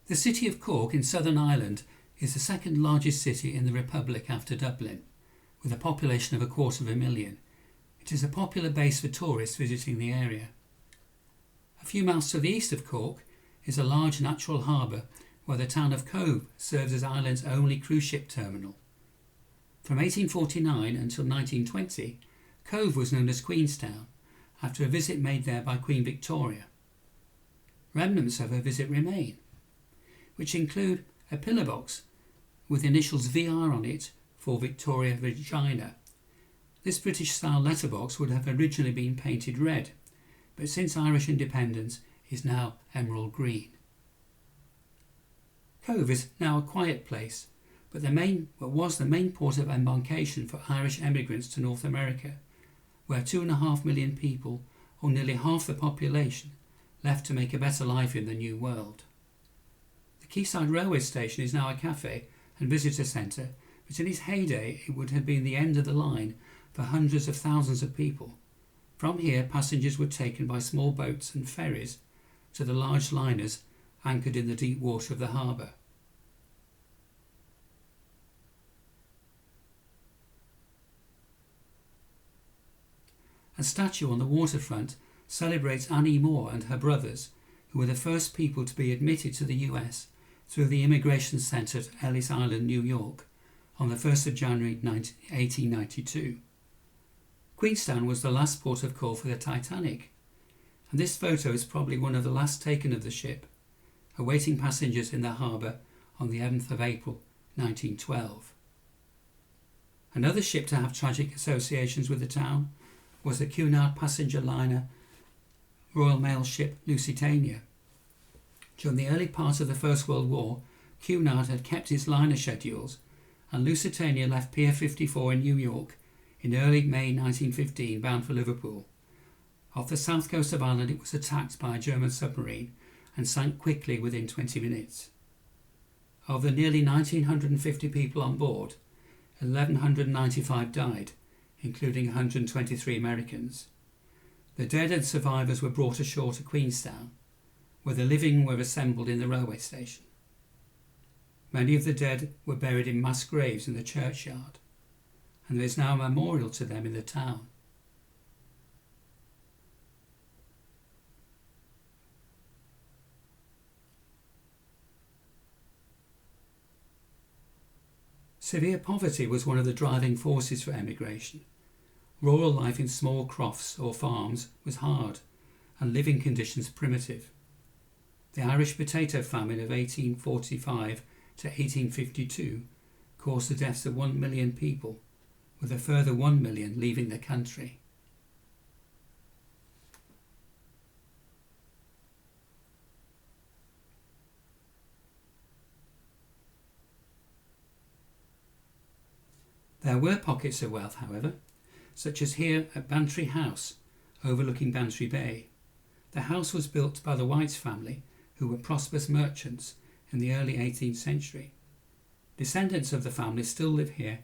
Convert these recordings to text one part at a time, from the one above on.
The city of Cork in Southern Ireland is the second largest city in the Republic after Dublin, with a population of 250,000. It is a popular base for tourists visiting the area. A few miles to the east of Cork is a large natural harbour where the town of Cobh serves as Ireland's only cruise ship terminal. From 1849 until 1920, Cobh was known as Queenstown, after a visit made there by Queen Victoria. Remnants of her visit remain, which include a pillar box with initials VR on it for Victoria Regina. This British-style letterbox would have originally been painted red, but since Irish independence is now emerald green. Cobh is now a quiet place, but was the main port of embarkation for Irish emigrants to North America, where 2.5 million people, or nearly half the population, left to make a better life in the New World. The Quayside railway station is now a cafe and visitor centre, but in its heyday it would have been the end of the line for hundreds of thousands of people. From here, passengers were taken by small boats and ferries to the large liners anchored in the deep water of the harbour. A statue on the waterfront celebrates Annie Moore and her brothers, who were the first people to be admitted to the US through the Immigration Centre at Ellis Island, New York, on the 1st of January 1892. Queenstown was the last port of call for the Titanic, and this photo is probably one of the last taken of the ship, awaiting passengers in the harbour on the 11th of April 1912. Another ship to have tragic associations with the town was the Cunard passenger liner Royal Mail ship Lusitania. During the early part of the First World War, Cunard had kept its liner schedules, and Lusitania left Pier 54 in New York in early May 1915 bound for Liverpool. Off the south coast of Ireland it was attacked by a German submarine and sank quickly within 20 minutes. Of the nearly 1,950 people on board, 1,195 died, including 123 Americans. The dead and survivors were brought ashore to Queenstown, where the living were assembled in the railway station. Many of the dead were buried in mass graves in the churchyard, and there is now a memorial to them in the town. Severe poverty was one of the driving forces for emigration. Rural life in small crofts or farms was hard, and living conditions primitive. The Irish potato famine of 1845 to 1852 caused the deaths of 1 million people, with a further 1 million leaving the country. There were pockets of wealth, however, such as here at Bantry House, overlooking Bantry Bay. The house was built by the Whites family, who were prosperous merchants in the early 18th century. Descendants of the family still live here,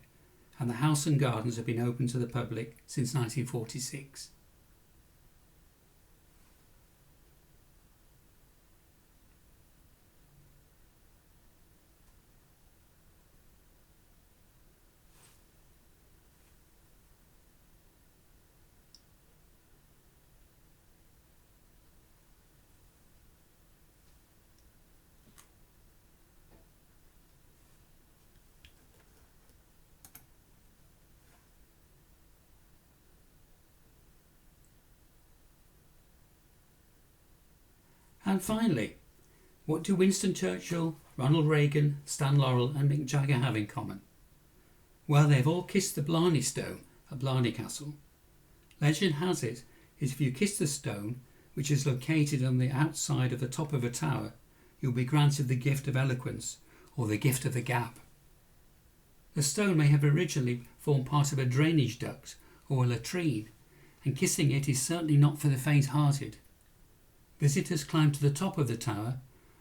and the house and gardens have been open to the public since 1946. And finally, what do Winston Churchill, Ronald Reagan, Stan Laurel and Mick Jagger have in common? Well, they've all kissed the Blarney stone at Blarney Castle. Legend has it is if you kiss the stone, which is located on the outside of the top of a tower, you'll be granted the gift of eloquence, or the gift of the gab. The stone may have originally formed part of a drainage duct or a latrine, and kissing it is certainly not for the faint-hearted. Visitors climb to the top of the tower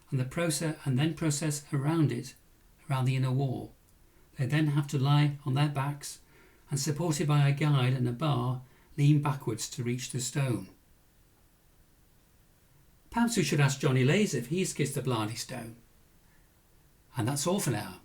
and then process around it, around the inner wall. They then have to lie on their backs and, supported by a guide and a bar, lean backwards to reach the stone. Perhaps we should ask Johnny Lays if he's kissed the Blarney Stone. And that's all for now.